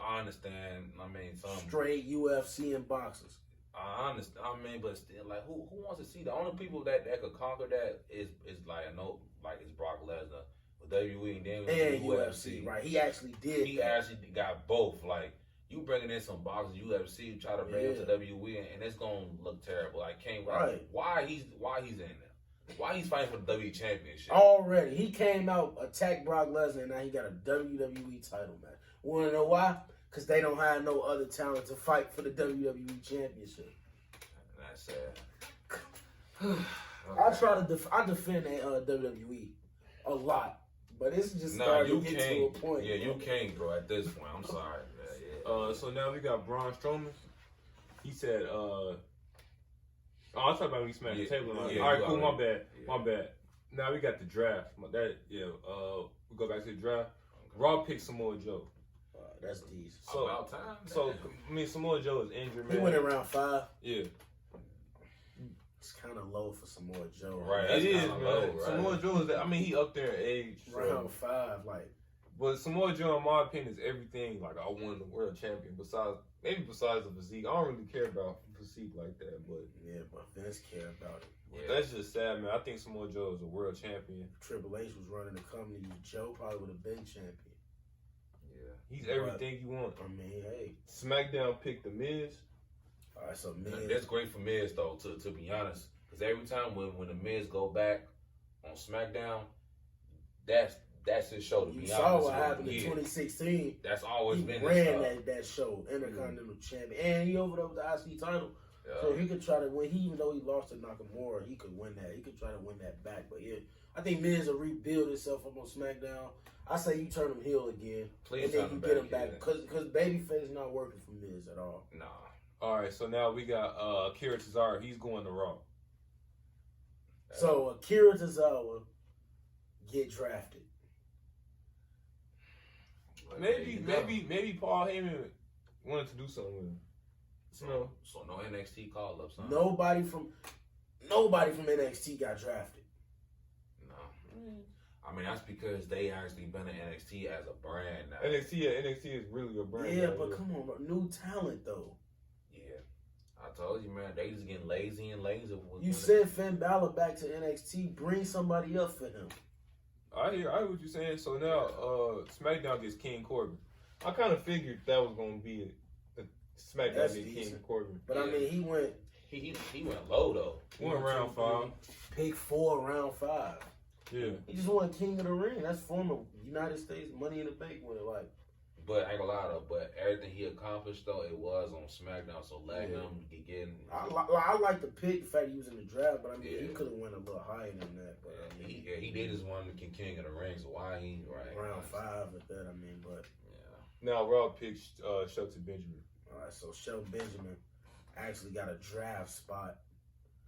I understand. I mean, some Straight UFC and boxers. I understand. I mean, but still, like, who wants to see the only people that could conquer that is like it's Brock Lesnar with WWE and then UFC. Right? He actually did. He actually got both. Like, you bringing in some boxers, UFC, try to bring him to WWE, and it's gonna look terrible. Like, why he's in there? Why he's fighting for the WWE Championship? Already, he came out, attacked Brock Lesnar, and now he got a WWE title match. Want to know why? Because they don't have no other talent to fight for the WWE Championship. That's sad. I defend WWE a lot, but it's just starting to get to a point. Yeah, you can't, bro. At this point, I'm sorry. So now we got Braun Strowman. He said, I was talking about when we smacked the table. All right, cool. My bad. Now we got the draft. We go back to the draft. Raw picked Samoa Joe. That's decent. So, about time. So, I mean, Samoa Joe is injured, man. He went in round 5. Yeah. It's kind of low for Samoa Joe. Right. It is, man. Low, right? Samoa Joe is, he up there in age. Round 5, like. But Samoa Joe, in my opinion, is everything. Like, I won the world champion. Besides the physique. I don't really care about physique like that, but. Yeah, but Vince care about it. Yeah. That's just sad, man. I think Samoa Joe is a world champion. Triple H was running the company. Joe probably would have been champion. He's everything you want. I mean, hey. SmackDown picked The Miz. All right, so Miz. That's great for Miz, though, to be honest. Because every time when The Miz go back on SmackDown, that's his show, to be honest. You saw what happened in 2016. That's always been his show. He ran that show, Intercontinental Champion. And he over there with the IC title. Yeah. So he could try to win. Even though he lost to Nakamura, he could win that. He could try to win that back. But yeah, I think Miz will rebuild himself up on SmackDown. I say you turn him heel again. Please, and then you get him back. Because Babyface not working for Miz at all. Nah. All right, so now we got Akira Tozawa. He's going to Raw. So Akira Tozawa get drafted. Maybe Paul Heyman wanted to do something with him. So no NXT call ups. Huh? Nobody from NXT got drafted. No. I mean, that's because they actually been in NXT as a brand now. NXT is really a brand. Yeah, but come on, bro. New talent though. Yeah, I told you, man. They just getting lazy and lazy. You send Finn Balor back to NXT. Bring somebody up for him. I hear what you're saying. So now SmackDown gets King Corbin. I kind of figured that was gonna be a SmackDown get King Corbin. But yeah. I mean, he went low though. Went round 5. Pick 4, round 5. Yeah. He just won King of the Ring. That's former United States Money in the Bank winner, like. But I ain't gonna lie though. But everything he accomplished though, it was on SmackDown. So let him get. I like the pick, the fact he was in the draft, but I mean he could have went a little higher than that. But I mean, he did his one King of the Ring. So why he round 5 at that? I mean, but now Raw picked Shelton Benjamin. All right, so Shelton Benjamin actually got a draft spot.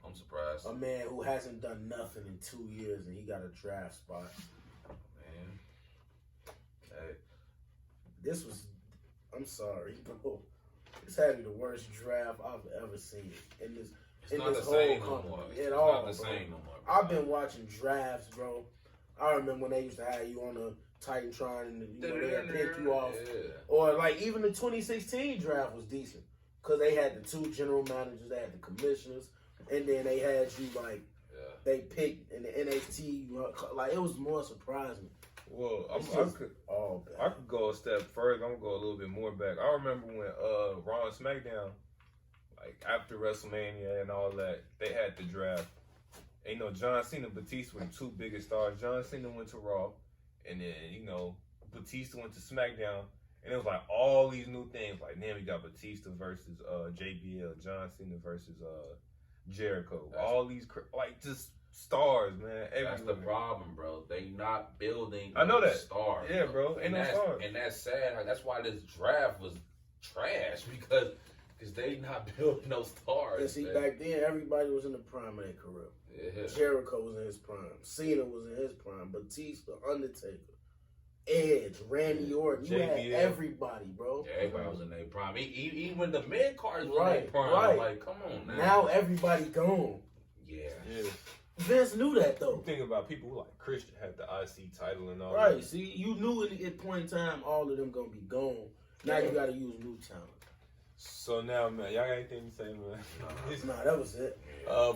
I'm surprised. A man who hasn't done nothing in 2 years, and he got a draft spot. Man, hey. I'm sorry, bro. This had to be the worst draft I've ever seen in this whole company at all. It's not the same no more. I've been watching drafts, bro. I remember when they used to have you on the Titantron and they'd pick you off. Yeah. Or like even the 2016 draft was decent because they had the 2 general managers, they had the commissioners, and then they had you like they picked in the NXT. Like it was more surprising. Well, I could go a step further. I'm gonna go a little bit more back. I remember when Raw and SmackDown, like after WrestleMania and all that, they had the draft. And, John Cena and Batista were the 2 biggest stars. John Cena went to Raw, and then Batista went to SmackDown, and it was like all these new things. Like, man, we got Batista versus JBL, John Cena versus Jericho. That's- All these like just stars, man. That's the everywhere. problem, bro. They not building. I know that. Stars. Yeah, bro. Ain't And no that's, stars. and that's sad. Like, that's why this draft was trash because they not building no stars. And see, man. back then, everybody was in the prime of their career. Yeah. Jericho was in his prime. Cena was in his prime. Batista, Undertaker, Edge, Randy Orton. You had JBL. everybody, bro. Yeah, everybody was in their prime. Even when the mid cards was in Right, their prime, right. like, come on now. Now everybody gone. Yeah. Yeah. Vince knew that, You though. think about people like Christian had the IC title and all Right. that. See, you knew at point in time all of them going to be gone. Now you got to use new talent. So now, man, y'all got anything to say, man? Nah, that was it.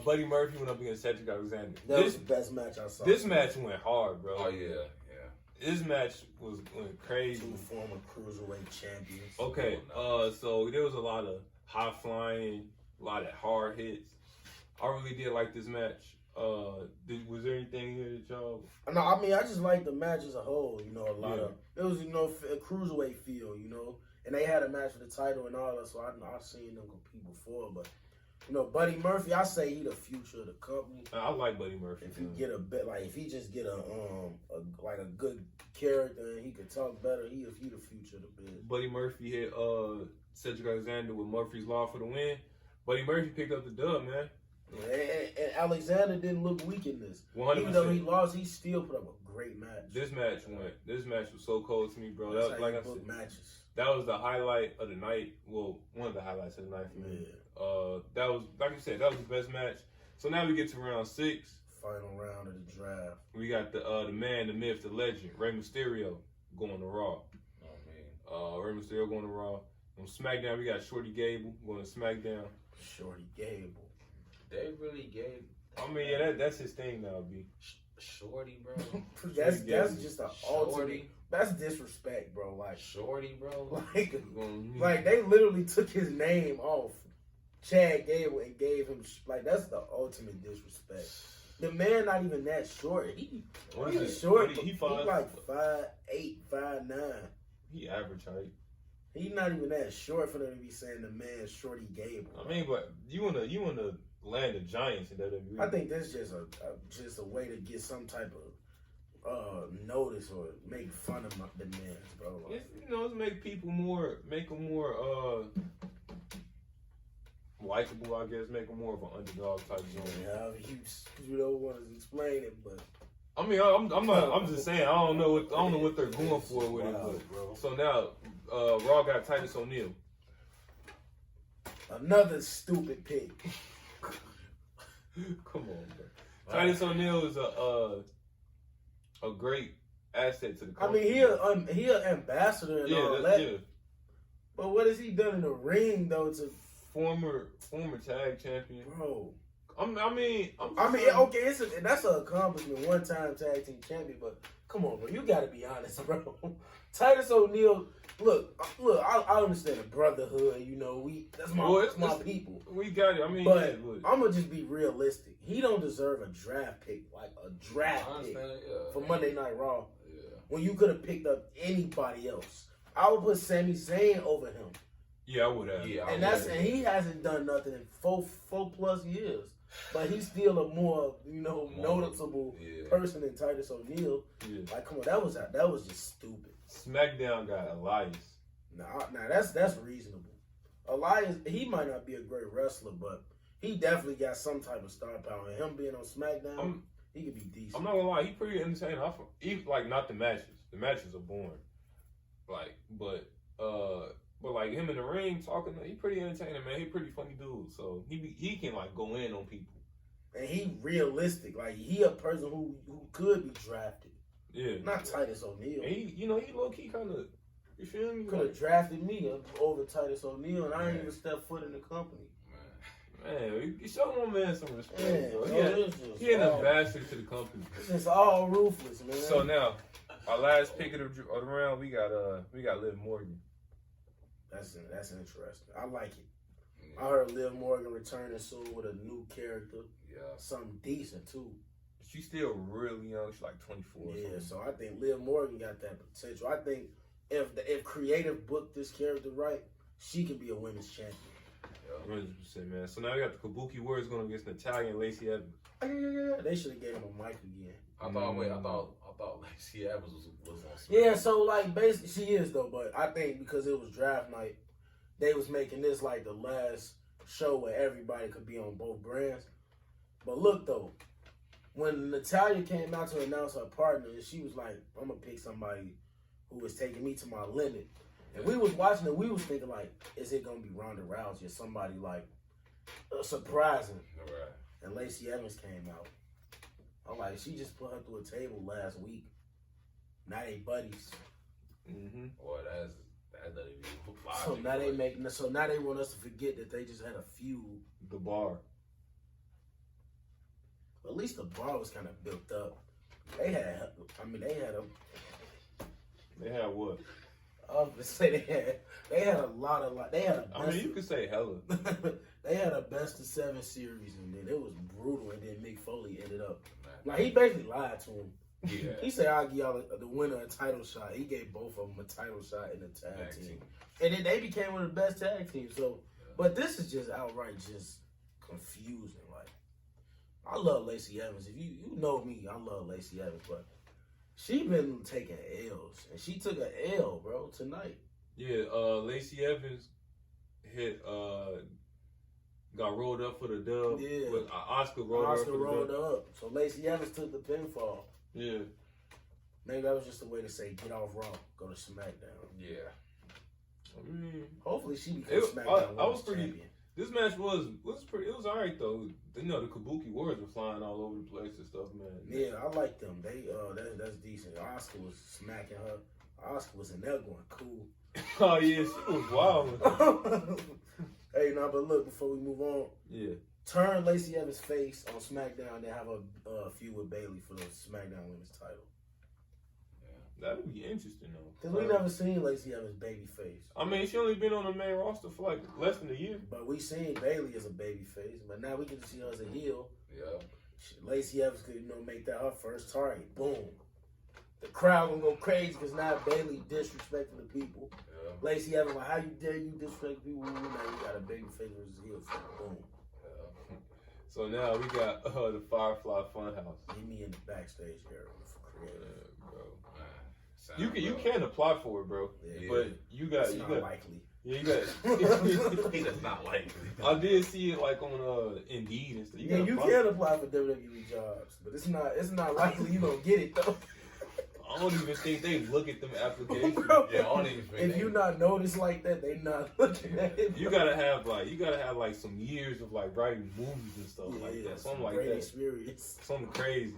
Buddy Murphy went up against Cedric Alexander. That was the best match I saw. This match went hard, bro. Oh yeah. This match went crazy. Two former cruiserweight champions. Okay, so there was a lot of high flying, a lot of hard hits. I really did like this match. Was there anything here that y'all? No, I mean, I just like the match as a whole. You know, a lot Yeah. of it was, a cruiserweight feel. And they had a match for the title and all that. So I've seen them compete before, but Buddy Murphy, I say he the future of the company. I like Buddy Murphy. If he get a bit, like if he just get a good character and he could talk better, he the future of the biz. Buddy Murphy hit Cedric Alexander with Murphy's Law for the win. Buddy Murphy picked up the dub, man. And Alexander didn't look weak in this. 100%. Even though he lost, he still put up a great match. This match was so cold to me, bro. That's That, how like you I book said, matches. that was the highlight of the night. Well, one of the highlights of the night for me. Yeah. That was, like you said, that was the best match. So now we get to round 6. Final round of the draft. We got the man, the myth, the legend, Rey Mysterio going to Raw. Oh man. Rey Mysterio going to Raw. On SmackDown, we got Shorty Gable going to SmackDown. Shorty Gable. They really gave. I mean, yeah, that's his thing now, B. Shorty, bro. that's Gable. just an ultimate. Shorty. That's disrespect, bro. Shorty, bro. Like they literally took his name off Chad Gable and gave him that's the ultimate disrespect. The man not even that short. What He's is it? short. He He five- like 5'8", 5'9". He average height. He's not even that short for them to be saying the man Shorty Gable. I mean, but you wanna land of giants in WWE. I think that's just a way to get some type of notice or make fun of the man, bro. Like, it's make them more likable, I guess, make them more of an underdog type zone. yeah, you don't want to explain it, but I mean, I'm just saying, I don't know what they're going for with it. Wow, But, bro. so now, Raw got Titus O'Neil. Another stupid pick. Come on, bro. Titus O'Neil is a great asset to the I company. mean, he an ambassador and all that. Yeah. But what has he done in the ring though? To Former tag champion. bro, I mean, okay, that's an accomplishment. One-time tag team champion, but come on, bro, you got to be honest, bro. Titus O'Neil, look, I understand the brotherhood. That's my people. We got it. I mean, But yeah, look. I'm gonna just be realistic. He don't deserve a draft pick, like a draft I pick understand, for Monday Night Raw. Yeah. When you could have picked up anybody else. I would put Sami Zayn over him. Yeah, I would have. Yeah. And he hasn't done nothing in four plus years. But he's still a more, noticeable person than Titus O'Neil. Yeah. Like, come on, that was just stupid. SmackDown got Elias. Now that's reasonable. Elias, he might not be a great wrestler, but he definitely got some type of star power. And him being on SmackDown, he could be decent. I'm not gonna lie, he pretty entertaining. Even like not the matches. The matches are boring. Like, but like him in the ring talking, he pretty entertaining, man. He pretty funny dude. So he can like go in on people. And he realistic. Like, he a person who could be drafted. Yeah. Not Titus O'Neil. And he low key kind of, you feel me? Could have drafted me over Titus O'Neil, and I ain't even stepped foot in the company. Man, you show my man some respect, Man, bro. he an ambassador to the company. It's just all ruthless, man. So now, our last pick of the round, we got Liv Morgan. That's interesting. I like it. I heard Liv Morgan returning soon with a new character. Yeah. Something decent too. She's still really young. She's like 24. or Yeah, something. so I think Liv Morgan got that potential. I think if creative booked this character right, she can be a women's champion. Yeah. 100%, man. So now we got the Kabuki Warriors going against Natalya and Lacey Evans. They should have gave him a mic again. I thought Lacey Evans was on. Yeah, so like basically she is though, but I think because it was draft night, they was making this like the last show where everybody could be on both brands. But look though, when Natalya came out to announce her partner, she was like, "I'm gonna pick somebody who was taking me to my limit." And we was watching it, we was thinking like, is it gonna be Ronda Rousey or somebody like surprising? Right. And Lacey Evans came out. I'm like, she just put her through a table last week. Now they buddies. Mm-hmm. Boy, that doesn't even fly. So now they want us to forget that they just had a feud. The bar. At least the bar was kind of built up. They had a. They had what? I was gonna say they had a lot of like they had a. I mean, you could say hella. They had a best of 7 series, and then it was brutal. And then Mick Foley ended up like he basically lied to him. Yeah. He said, "I'll give y'all the winner a title shot." He gave both of them a title shot in the tag team, and then they became one of the best tag teams. So, but this is just outright just confusing. Like, I love Lacey Evans. If you know me, I love Lacey Evans, but she been taking L's, and she took an L, bro, tonight. Yeah, Lacey Evans got rolled up for the dub. Yeah. But Oscar rolled up. So Lacey Evans took the pinfall. Yeah. Maybe that was just a way to say get off Raw, go to SmackDown. Yeah. I mean, hopefully she becomes SmackDown Women's Champion. This match was pretty. It was alright though. You know, the Kabuki Warriors were flying all over the place and stuff, man. Yeah, I like them. They that's decent. Oscar was smacking her. Oscar was in there going cool. Oh yeah, she was wild. Hey, no, but look, before we move on, Yeah. turn Lacey Evans' face on SmackDown and have a feud with Bayley for the SmackDown Women's title. That would be interesting though. Because we never seen Lacey Evans' baby face. I mean, she only been on the main roster for like less than a year. But we seen Bayley as a baby face, but now we get to see her as a heel. Yeah. Lacey Evans could, make that her first target. Boom. The crowd gonna go crazy because now Bayley disrespecting the people. Yeah. Lacey Evans like, how you dare you disrespect people? Now you got a baby face versus heel. So boom. Yeah. So now we got the Firefly Funhouse. Get me in the backstage area for creative. Bro. You can apply for it, bro. Yeah. But you got It's not likely. Yeah, you got. He does not like me. I did see it like on Indeed and stuff. You can apply for WWE jobs, but it's not likely you gonna get it though. I don't even think they look at them applications. Bro, Yeah, I don't even think if you not noticed like that, they not looking at it. You gotta have like some years of like writing movies and stuff like that. Something like great that. experience. Something crazy.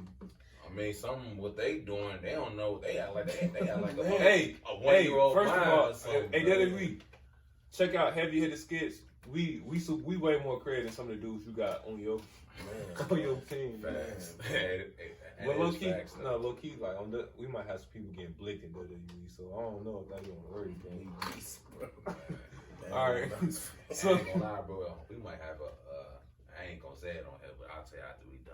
I mean, what they doing, they don't know. They act like they act like a Hey, a 1-year-old. first of all, hey, WWE, check out Heavy Hitter Skits. We way more credit than some of the dudes you got on your team. Man. Facts. Well, low key, like we might have some people getting blicked in WWE, so I don't know if that's gonna work. All right, So I ain't gonna lie, bro. We might have I ain't gonna say it on here, but I'll tell you after we done.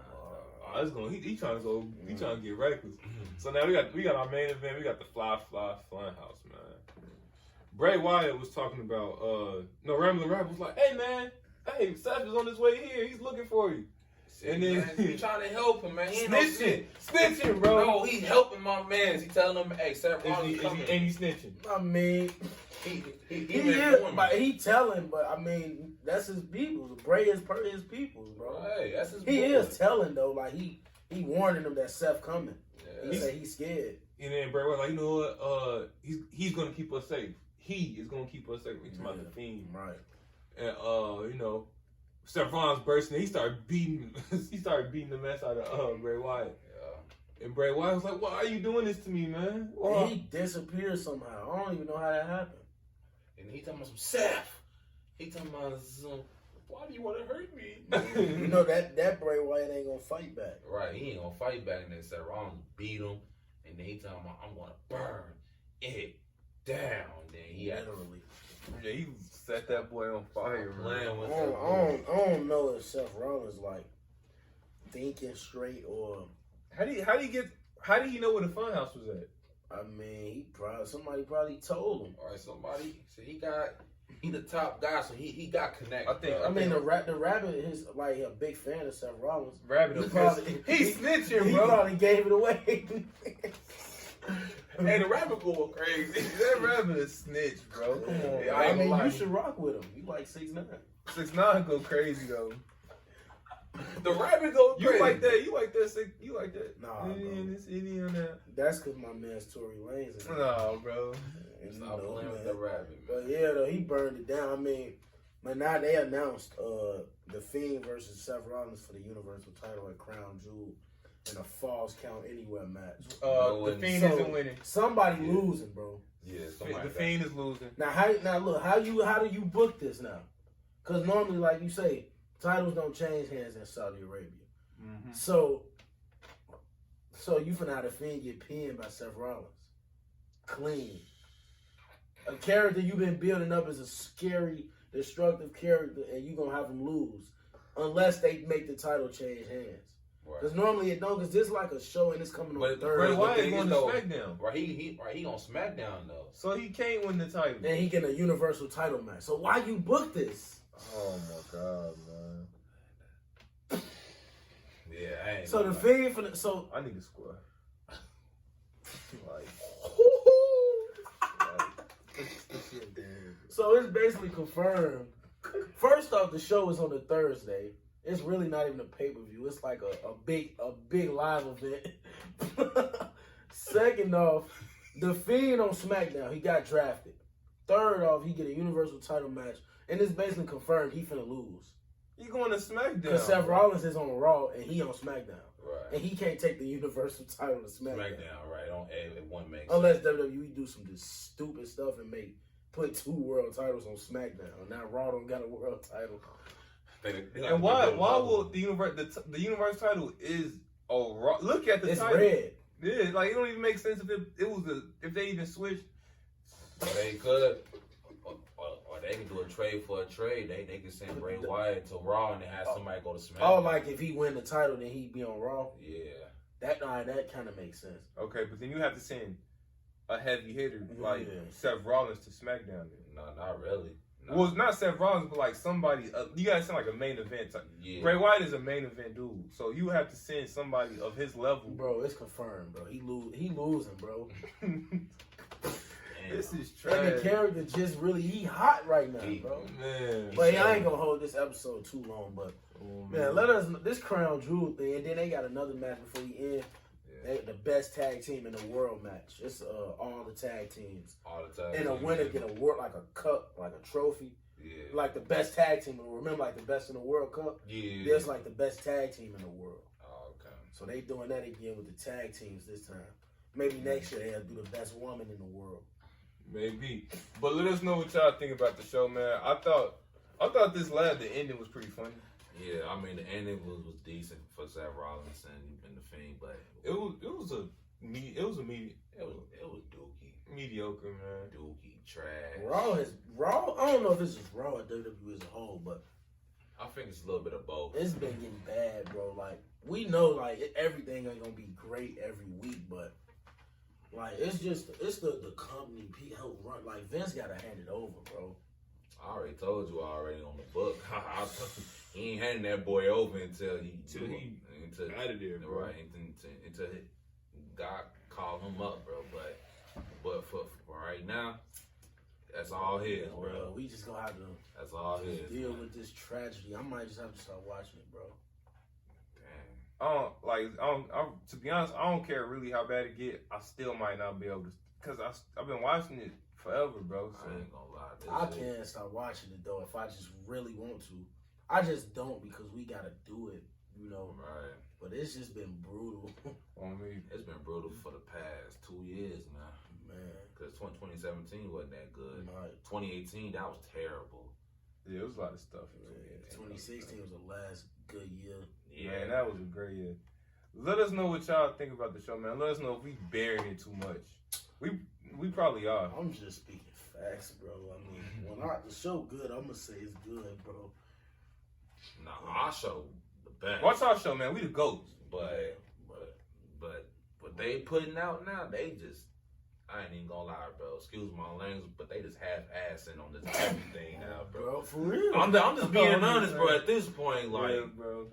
He trying to go. He trying to get reckless. So now we got our main event. We got the Fly Funhouse, man. Bray Wyatt was talking about Rambling Rap was like, hey man, hey, Seth is on his way here. He's looking for you. And then he trying to help him, man. He ain't snitching, bro. No, he's helping my man. He telling him, hey, Seth Rollins coming. And he snitching. I mean, he is, but he telling, but I mean, that's his peoples. Bray is per his peoples, bro. Hey, that's his. He is telling though, like he warning them that Seth coming. Yeah. He said he's scared. And then Bray was like, you know what? He's gonna keep us safe. He is gonna keep us safe. He's about the Fiend, right? And Seth Rollins bursting. He started beating the mess out of Bray Wyatt. Yeah. And Bray Wyatt was like, "Why are you doing this to me, man?" And he disappeared somehow. I don't even know how that happened. And he talking about some Seth. He talking about some. Why do you want to hurt me? You know that Bray Wyatt ain't gonna fight back. Right, he ain't gonna fight back. And then Seth Rollins beat him. And then he talking about, I'm gonna burn it down. And then he literally. Yeah, he set that boy on fire, man. I don't know if Seth Rollins like thinking straight or how did he know where the Funhouse was at? I mean, somebody probably told him. All right, somebody. So he got he the top guy, so he got connected. I think- bro. I mean, the Rabbit is like a big fan of Seth Rollins. Rabbit, He okay. probably- He's snitching, He bro. probably gave it away. Hey, the Rabbit going crazy. That Rabbit is snitch, bro. Come on. Yeah, I ain't mean, gonna lie. you should rock with him. You like 6'9". 6ix9ine go crazy though. The Rabbit go crazy. You like that? You like that? You like that? Nah, Any on that? That's because my man's Tory Lanez. No, bro. And, you Stop know, playing with man. the Rabbit, But man. yeah, though, he burned it down. I mean, but now they announced the Fiend versus Seth Rollins for the Universal title at Crown Jewel in a Falls Count Anywhere match. The Fiend isn't winning. Somebody Yeah. losing, bro. Yeah, The somebody got- Fiend is losing. Now look, how do you book this now? Because normally, like you say, titles don't change hands in Saudi Arabia. Mm-hmm. So you finna have the Fiend get pinned by Seth Rollins. Clean. A character you've been building up as a scary, destructive character, and you gonna have him lose. Unless they make the title change hands. Right. Because normally it don't, because this like a show and it's coming on But Thursday. Bray the Wyatt thing going is, to though, SmackDown, Right, he on SmackDown though. so he can't win the title. Then he get a Universal title match. So why you book this? Oh my god, man! Yeah, I ain't. So the gonna lie. Fiend for the so I need a squad. like, So it's basically confirmed. First off, the show is on a Thursday. It's really not even a pay-per-view. It's like a big live event. Second off, the Fiend on SmackDown, he got drafted. Third off, he get a Universal title match. And it's basically confirmed he finna lose. he going to SmackDown. Because Seth Rollins is on Raw and he on SmackDown. Right. And he can't take the Universal title to SmackDown. SmackDown, right? On it won't make Unless sense. WWE do some just stupid stuff and put 2 world titles on SmackDown. Now Raw don't got a world title. They And why will the universe title is look at the It's title. red. Yeah, like it don't even make sense if they even switched. Or they could, or they can do a trade for a trade. They can send Bray Wyatt to Raw and then have somebody go to SmackDown. Oh, like if he win the title, then he'd be on Raw. Yeah. That kind of makes sense. Okay, but then you have to send a heavy hitter like Yeah. Seth Rollins to SmackDown. No, not really. No. Well, it's not Seth Rollins, but like somebody. You gotta send like a main event. Yeah. Bray Wyatt is a main event dude, so you have to send somebody of his level. Bro, it's confirmed, bro. He losing, bro. This is And the trash, character just really, he hot right now, bro. man. But I ain't gonna hold this episode too long, but Oh, man, let us know this Crown Jewel thing, and then they got another match before we end. Yeah. The best tag team in the world match. It's all the tag teams, All the time. and a winner get a award like a cup, like a trophy, Yeah. like the best tag team. Remember, like the best in the World Cup. Yeah. There's like the best tag team in the world. Oh, okay. So they doing that again with the tag teams this time. Maybe next year they'll do the best woman in the world. Maybe, but let us know what y'all think about the show, man. I thought the ending was pretty funny. Yeah, I mean the ending was decent for Seth Rollins and the Fiend, but It was a mediocre, it was dookie, man. dookie trash. Raw. I don't know if this is Raw or WWE as a whole, but I think it's a little bit of both. it's been getting bad, bro. Like we know, like everything ain't gonna be great every week, but like it's the company help run. Like Vince gotta hand it over, bro. I already told you already on the book. He ain't handing that boy over until Out of there, bro. right until God call him up, bro. But for right now, that's all his, bro. Well, we just gonna have to That's all his. deal man. with this tragedy. I might just have to start watching it, bro. Dang. To be honest, I don't care really how bad it get. I still might not be able to, because I've been watching it forever, bro. So I ain't gonna lie. I can't start watching it though if I just really want to. I just don't because we gotta do it, you know. Right. But it's just been brutal, on me. It's been brutal for the past 2 years now. man. Because 2017 wasn't that good. Like, 2018, that was terrible. Yeah, it was a lot of stuff. yeah, 2016 was the last good year. Man, that was a great year. Let us know what y'all think about the show, man. Let us know if we burying it too much. We probably are. I'm just speaking facts, bro. I mean, when the show good, I'm gonna say it's good, bro. Nah, our show the best. Watch our show, man. We the goats. But what they putting out now, they just I ain't even gonna lie, bro. Excuse my language, but they just half-assing on this everything now, bro. Bro, for real. I'm just being honest, bro. At this point, like, Yeah, bro.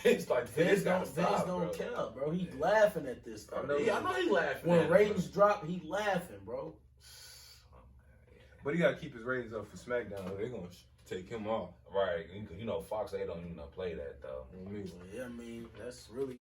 this Vince gotta stop, don't bro. care, bro. He laughing at this stuff. I know. Yeah, I know he laughing. When at it, ratings drop, he laughing, bro. But he gotta keep his ratings up for SmackDown. They're gonna take him off. Right, you know, Fox, they don't even play that, though. You know what I mean? Yeah, I mean, that's really